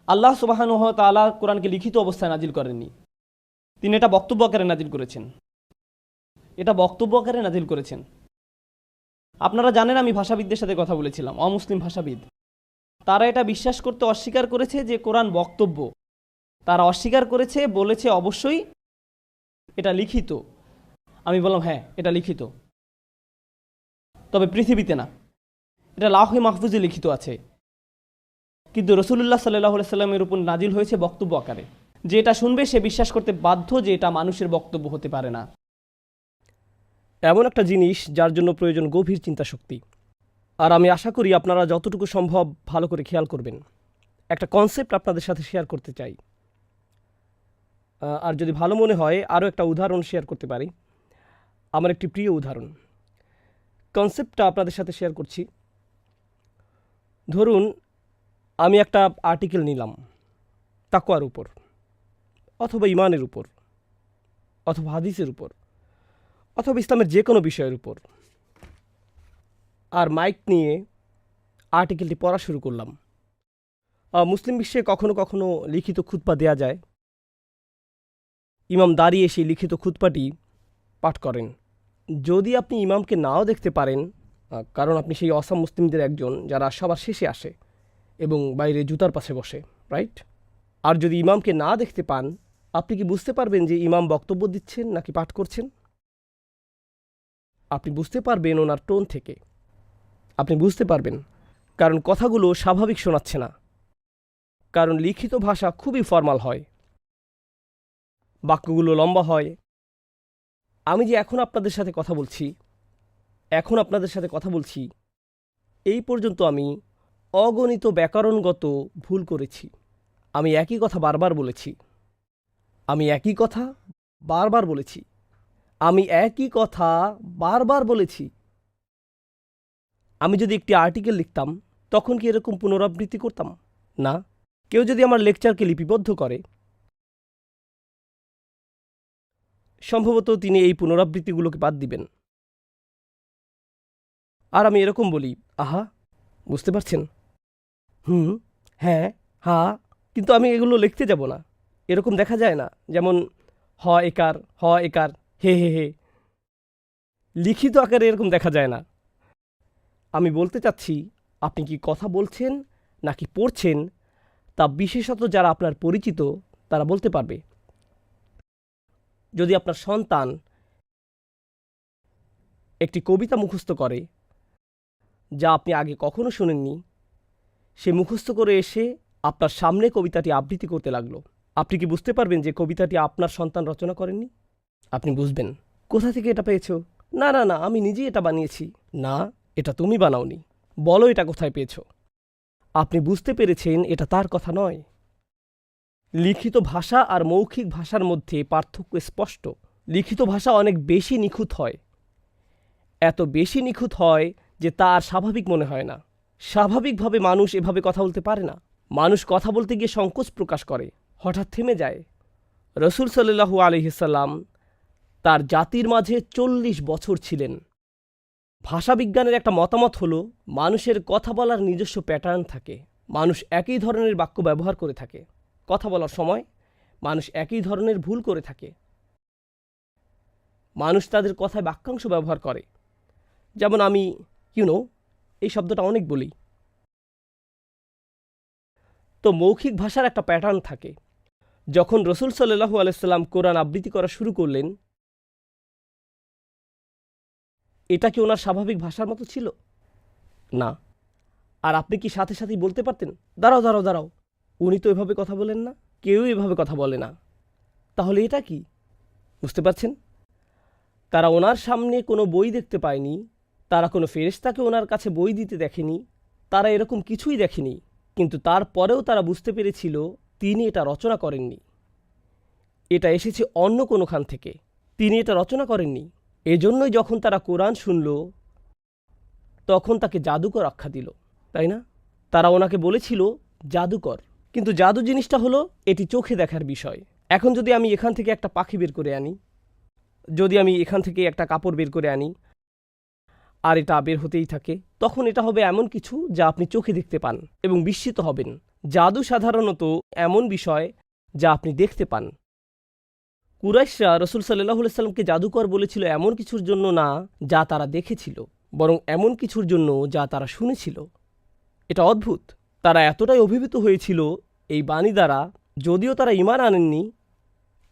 আল্লাহ সুবহানাহু ওয়া তাআলা কোরআনকে লিখিত অবস্থায় নাজিল করেননি, তিনি এটা বক্তব্য আকারে নাজিল করেছেন। এটা বক্তব্য আকারে নাজিল করেছেন। আপনারা জানেন আমি ভাষাবিদদের সাথে কথা বলেছিলাম, অমুসলিম ভাষাবিদ। তারা এটা বিশ্বাস করতে অস্বীকার করেছে যে কোরআন বক্তব্য। তারা অস্বীকার করেছে, বলেছে অবশ্যই এটা লিখিত। আমি বললাম হ্যাঁ এটা লিখিত, তবে পৃথিবীতে না, এটা লাউহে মাহফুজে লিখিত আছে। কিন্তু রাসূলুল্লাহ সাল্লাল্লাহু আলাইহি সাল্লামের উপর নাজিল হয়েছে বক্তব্য আকারে। যে এটা শুনবে সে বিশ্বাস করতে বাধ্য যে এটা মানুষের বক্তব্য হতে পারে না। এমন একটা জিনিস যার জন্য প্রয়োজন গভীর চিন্তা শক্তি। আর আমি আশা করি আপনারা যতটুকু সম্ভব ভালো করে খেয়াল করবেন। একটা কনসেপ্ট আপনাদের সাথে শেয়ার করতে চাই, আর যদি ভালো মনে হয় আরও একটা উদাহরণ শেয়ার করতে পারি। আমার একটি প্রিয় উদাহরণ, কনসেপ্টটা আপনাদের সাথে শেয়ার করছি। ধরুন আমি একটা আর্টিকেল নিলাম তাকওয়ার উপর, অথবা ইমানের উপর, অথবা হাদিসের উপর, অথবা ইসলামের যে কোনো বিষয়ের উপর, আর মাইক নিয়ে আর্টিকেলটি পড়া শুরু করলাম। মুসলিম বিশ্বে কখনো কখনো লিখিত খুতবা দেয়া যায়। ইমাম দাঁড়িয়ে সেই লিখিত খুতবাটি পাঠ করেন। যদি আপনি ইমামকে নাও দেখতে পারেন, কারণ আপনি সেই অসাম মুসলিমদের একজন যারা সবার শেষে আসে এবং বাইরে জুতার পাশে বসে, রাইট? আর যদি ইমামকে না দেখতে পান, আপনি কি বুঝতে পারবেন যে ইমাম বক্তব্য দিচ্ছেন নাকি পাঠ করছেন? আপনি বুঝতে পারবেন ওনার টোন থেকে, আপনি বুঝতে পারবেন, কারণ কথাগুলো স্বাভাবিক শোনাচ্ছে না। কারণ লিখিত ভাষা খুবই ফর্মাল হয়, বাক্যগুলো লম্বা হয়। আমি যে এখন আপনাদের সাথে কথা বলছি, এই পর্যন্ত আমি অগণিত ব্যাকরণগত ভুল করেছি। আমি একই কথা বারবার বলেছি। আমি যদি একটি আর্টিকেল লিখতাম তখন কি এরকম পুনরাবৃত্তি করতাম? না। কেউ যদি আমার লেকচারকে লিপিবদ্ধ করে, সম্ভবত তিনি এই পুনরাবৃত্তিগুলোকে বাদ দিবেন। আর আমি এরকম বলি, আহা, বুঝতে পারছেন? হুম, হ্যাঁ, হ্যাঁ, কিন্তু আমি এগুলো লিখতে যাব না। এরকম দেখা যায় না? যেমন হ একার, হে হে হে। লিখিত আকারে এরকম দেখা যায় না। আমি বলতে চাচ্ছি, আপনি কি কথা বলছেন নাকি পড়ছেন তা বিশেষত যারা আপনার পরিচিত তারা বলতে পারবে। যদি আপনার সন্তান একটি কবিতা মুখস্থ করে যা আপনি আগে কখনো শোনেননি, সে মুখস্থ করে এসে আপনার সামনে কবিতাটি আবৃত্তি করতে লাগলো, আপনি কি বুঝতে পারবেন যে কবিতাটি আপনার সন্তান রচনা করেননি? আপনি বুঝবেন, কোথা থেকে এটা পেয়েছো? না না না, আমি নিজেই এটা বানিয়েছি। না, এটা তুমি বানাওনি। বলো এটা কোথায় পেয়েছো? আপনি বুঝতে পেরেছেন এটা তার কথা নয়। লিখিত ভাষা আর মৌখিক ভাষার মধ্যে পার্থক্য স্পষ্ট। লিখিত ভাষা অনেক বেশি নিখুঁত হয়, এত বেশি নিখুঁত হয় যে তা আর স্বাভাবিক মনে হয় না। স্বাভাবিকভাবে মানুষ এভাবে কথা বলতে পারে না। মানুষ কথা বলতে গিয়ে সংকোচ প্রকাশ করে, হঠাৎ থেমে যায়। রসুল সাল্লাল্লাহু আলাইহি সাল্লাম তার জাতির মাঝে 40 বছর ছিলেন। ভাষাবিজ্ঞানের একটা মতামত হলো, মানুষের কথা বলার নিজস্ব প্যাটার্ন থাকে। মানুষ একই ধরনের বাক্য ব্যবহার করে থাকে। কথা বলার সময় মানুষ একই ধরনের ভুল করে থাকে। মানুষ তাদের কথায় বাক্যাংশ ব্যবহার করে। যেমন আমি এই শব্দটা অনেক বলি। তো মৌখিক ভাষার একটা প্যাটার্ন থাকে। যখন রসুল সাল্লাল্লাহু আলাইহি সাল্লাম কোরআন আবৃত্তি করা শুরু করলেন, এটা কি ওনার স্বাভাবিক ভাষার মতো ছিল? না। আর আপনি কি সাথে সাথেই বলতে পারতেন, দাঁড়াও দাঁড়াও দাঁড়াও, উনি তো এভাবে কথা বলেন না, কেউ এভাবে কথা বলে না। তাহলে এটা কি? বুঝতে পারছেন? তারা ওনার সামনে কোনো বই দেখতে পায়নি, তারা কোনো ফেরেশতাকে ওনার কাছে বই দিতে দেখেনি, তারা এরকম কিছুই দেখেনি। কিন্তু তারপরেও তারা বুঝতে পেরেছিল তিনি এটা রচনা করেননি, এটা এসেছে অন্য কোনোখান থেকে, তিনি এটা রচনা করেননি। এজন্যই যখন তারা কোরআন শুনল তখন তাকে জাদুকর আখ্যা দিল, তাই না? তারা ওনাকে বলেছিল জাদুকর। কিন্তু জাদু জিনিসটা হলো এটি চোখে দেখার বিষয়। এখন যদি আমি এখান থেকে একটা পাখি বের করে আনি, যদি আমি এখান থেকে একটা কাপড় বের করে আনি আর এটা বের হতেই থাকে, তখন এটা হবে এমন কিছু যা আপনি চোখে দেখতে পান এবং বিস্মিত হবেন জাদু সাধারণত এমন বিষয় যা আপনি দেখতে পান। কুরাইশরা রসুল সাল্লাহ সাল্লামকে জাদুকর বলেছিল এমন কিছুর জন্য না যা তারা দেখেছিল, বরং এমন কিছুর জন্য যা তারা শুনেছিল। এটা অদ্ভুত। তারা এতটাই অভিভূত হয়েছিল এই বাণী দ্বারা, যদিও তারা ঈমান আনেননি,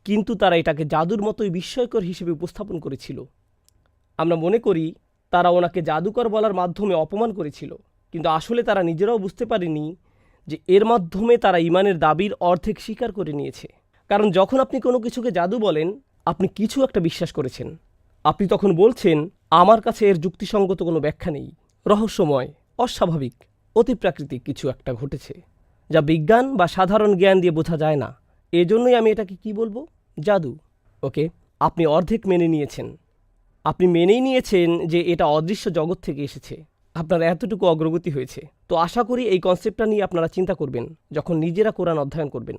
কিন্তু তারা এটাকে জাদুর মতোই বিস্ময়কর হিসেবে উপস্থাপন করেছিল। আমরা মনে করি তারা ওনাকে জাদুকর বলার মাধ্যমে অপমান করেছিল, কিন্তু আসলে তারা নিজেরাও বুঝতে পারেনি যে এর মাধ্যমে তারা ঈমানের দাবির অর্ধেক স্বীকার করে নিয়েছে। কারণ যখন আপনি কোনো কিছুকে জাদু বলেন, আপনি কিছু একটা বিশ্বাস করেছেন। আপনি তখন বলছেন, আমার কাছে এর যুক্তিসঙ্গত কোনো ব্যাখ্যা নেই, রহস্যময়, অস্বাভাবিক, অতিপ্রাকৃতিক কিছু একটা ঘটেছে যা বিজ্ঞান বা সাধারণ জ্ঞান দিয়ে বোঝা যায় না। এজন্যই আমি এটাকে কি বলবো? জাদু। ওকে, আপনি অর্ধেক মেনে নিয়েছেন। আপনি মেনেই নিয়েছেন যে এটা অদৃশ্য জগৎ থেকে এসেছে। আপনার এতটুকু অগ্রগতি হয়েছে। তো আশা করি এই কনসেপ্টটা নিয়ে আপনারা চিন্তা করবেন যখন নিজেরা কোরআন অধ্যয়ন করবেন।